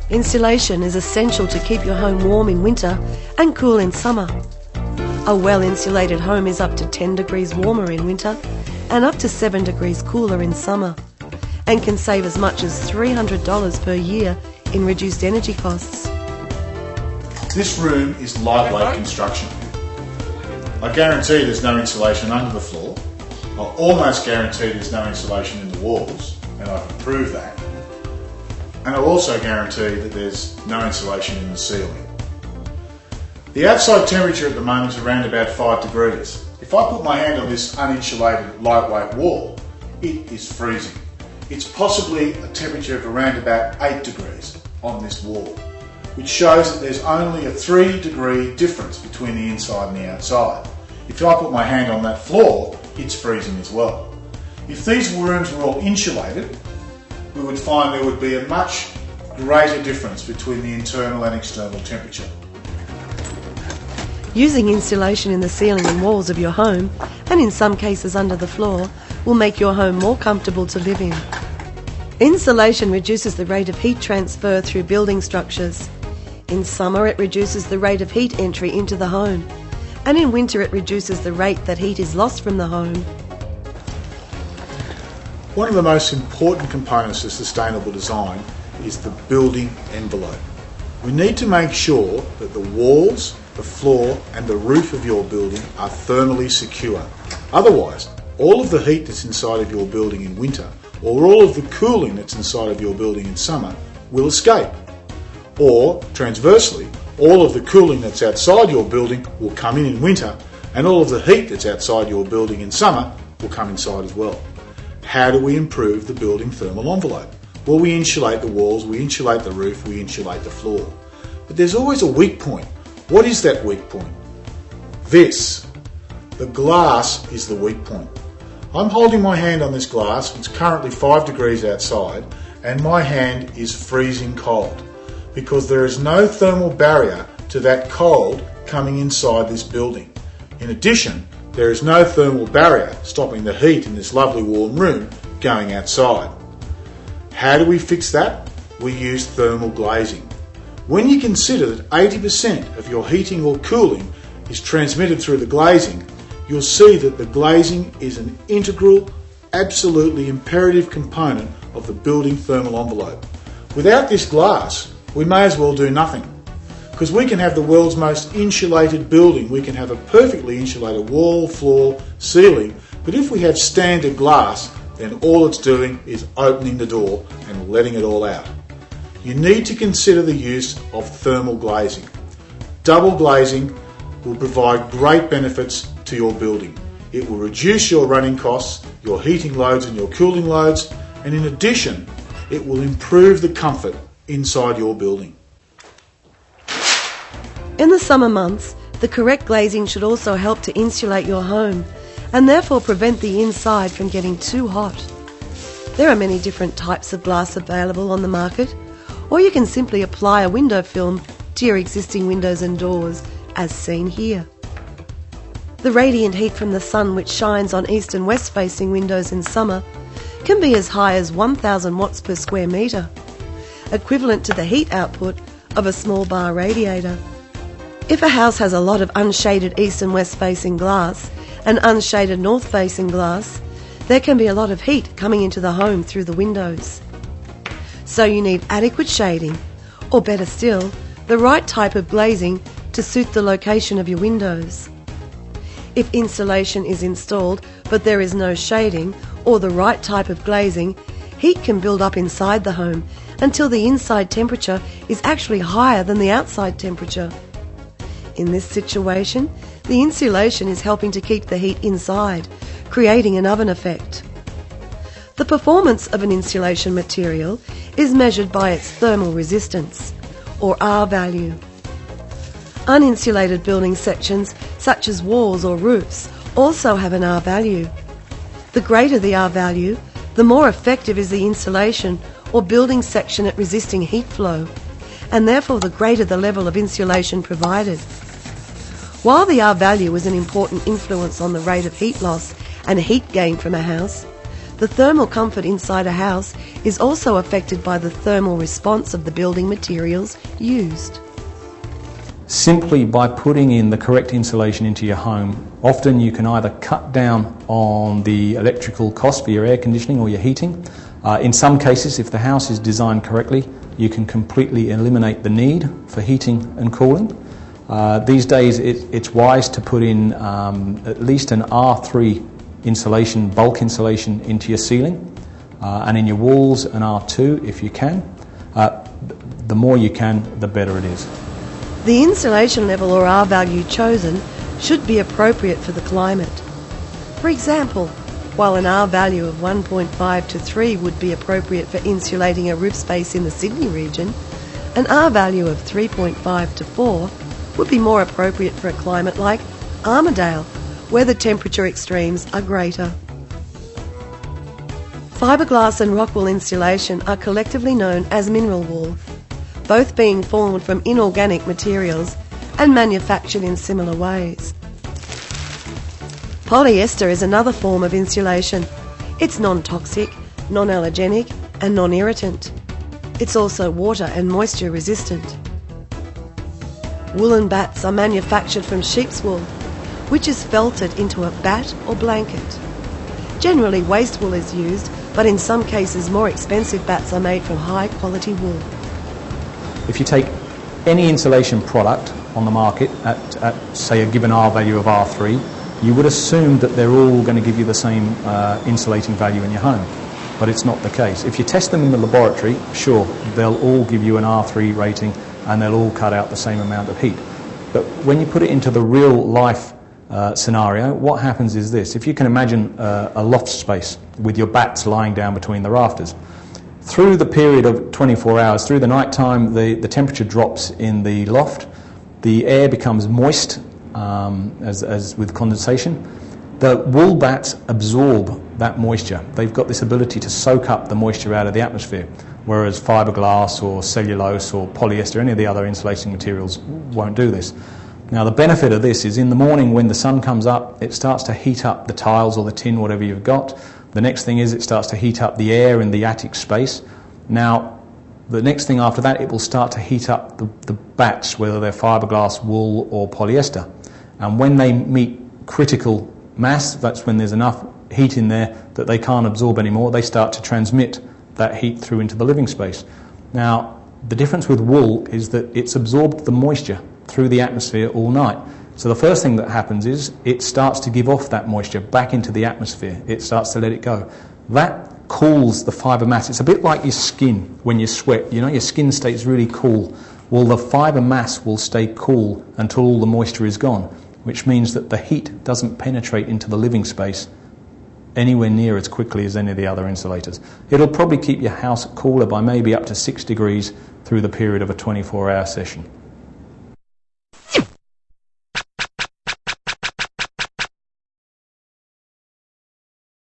Insulation is essential to keep your home warm in winter and cool in summer. A well-insulated home is up to 10 degrees warmer in winter and up to 7 degrees cooler in summer, and can save as much as $300 per year in reduced energy costs. This room is lightweight construction. I guarantee there's no insulation under the floor. I almost guarantee there's no insulation in the walls, and I can prove that. And I also guarantee that there's no insulation in the ceiling. The outside temperature at the moment is around about 5 degrees. If I put my hand on this uninsulated lightweight wall, it is freezing. It's possibly a temperature of around about 8 degrees on this wall, which shows that there's only a 3-degree difference between the inside and the outside. If I put my hand on that floor, it's freezing as well. If these rooms were all insulated, we would find there would be a much greater difference between the internal and external temperature. Using insulation in the ceiling and walls of your home, and in some cases under the floor, will make your home more comfortable to live in. Insulation reduces the rate of heat transfer through building structures. In summer it reduces the rate of heat entry into the home, and in winter it reduces the rate that heat is lost from the home. One of the most important components of sustainable design is the building envelope. We need to make sure that the walls, the floor and the roof of your building are thermally secure. Otherwise, all of the heat that's inside of your building in winter, or all of the cooling that's inside of your building in summer, will escape. Or, transversely, all of the cooling that's outside your building will come in winter, and all of the heat that's outside your building in summer will come inside as well. How do we improve the building thermal envelope? Well, we insulate the walls, we insulate the roof, we insulate the floor. But there's always a weak point. What is that weak point? This. The glass is the weak point. I'm holding my hand on this glass. It's currently 5 degrees outside, and my hand is freezing cold because there is no thermal barrier to that cold coming inside this building. In addition, there is no thermal barrier stopping the heat in this lovely warm room going outside. How do we fix that? We use thermal glazing. When you consider that 80% of your heating or cooling is transmitted through the glazing, you'll see that the glazing is an integral, absolutely imperative component of the building thermal envelope. Without this glass, we may as well do nothing. Because we can have the world's most insulated building, we can have a perfectly insulated wall, floor, ceiling, but if we have standard glass, then all it's doing is opening the door and letting it all out. You need to consider the use of thermal glazing. Double glazing will provide great benefits to your building. It will reduce your running costs, your heating loads and your cooling loads, and in addition, it will improve the comfort inside your building. In the summer months, the correct glazing should also help to insulate your home and therefore prevent the inside from getting too hot. There are many different types of glass available on the market, or you can simply apply a window film to your existing windows and doors, as seen here. The radiant heat from the sun which shines on east and west facing windows in summer can be as high as 1000 watts per square metre, equivalent to the heat output of a small bar radiator. If a house has a lot of unshaded east and west facing glass and unshaded north facing glass, there can be a lot of heat coming into the home through the windows. So you need adequate shading, or better still, the right type of glazing to suit the location of your windows. If insulation is installed but there is no shading or the right type of glazing, heat can build up inside the home until the inside temperature is actually higher than the outside temperature. In this situation, the insulation is helping to keep the heat inside, creating an oven effect. The performance of an insulation material is measured by its thermal resistance, or R value. Uninsulated building sections, such as walls or roofs, also have an R value. The greater the R value, the more effective is the insulation or building section at resisting heat flow, and therefore the greater the level of insulation provided. While the R value is an important influence on the rate of heat loss and heat gain from a house, The thermal comfort inside a house is also affected by the thermal response of the building materials used. Simply by putting in the correct insulation into your home, often you can either cut down on the electrical cost for your air conditioning or your heating. In some cases, if the house is designed correctly, you can completely eliminate the need for heating and cooling. These days it's wise to put in at least an R3 insulation, bulk insulation into your ceiling, and in your walls an R2 if you can. The more you can, the better it is. The insulation level or R value chosen should be appropriate for the climate. For example, while an R value of 1.5 to 3 would be appropriate for insulating a roof space in the Sydney region, an R value of 3.5 to 4 would be more appropriate for a climate like Armidale, where the temperature extremes are greater. Fiberglass and rock wool insulation are collectively known as mineral wool, both being formed from inorganic materials and manufactured in similar ways. Polyester is another form of insulation. It's non-toxic, non-allergenic and non-irritant. It's also water and moisture resistant. Woolen bats are manufactured from sheep's wool, which is felted into a bat or blanket. Generally waste wool is used, but in some cases more expensive bats are made from high quality wool. If you take any insulation product on the market at say a given R value of R3, you would assume that they're all going to give you the same insulating value in your home, but it's not the case. If you test them in the laboratory, sure, they'll all give you an R3 rating and they'll all cut out the same amount of heat. But when you put it into the real life scenario, what happens is this. If you can imagine a loft space with your bats lying down between the rafters, through the period of 24 hours, through the night time, the temperature drops in the loft, the air becomes moist as with condensation. The wool bats absorb that moisture. They've got this ability to soak up the moisture out of the atmosphere, whereas fiberglass or cellulose or polyester, any of the other insulating materials won't do this. Now the benefit of this is in the morning when the sun comes up, it starts to heat up the tiles or the tin, whatever you've got. The next thing is it starts to heat up the air in the attic space. Now the next thing after that, it will start to heat up the bats, whether they're fiberglass, wool or polyester. And when they meet critical mass, that's when there's enough heat in there that they can't absorb anymore, they start to transmit that heat through into the living space. Now the difference with wool is that it's absorbed the moisture through the atmosphere all night. So the first thing that happens is it starts to give off that moisture back into the atmosphere. It starts to let it go. That cools the fibre mass. It's a bit like your skin when you sweat. You know, your skin stays really cool. Well, the fibre mass will stay cool until all the moisture is gone, which means that the heat doesn't penetrate into the living space anywhere near as quickly as any of the other insulators. It'll probably keep your house cooler by maybe up to 6 degrees through the period of a 24-hour session.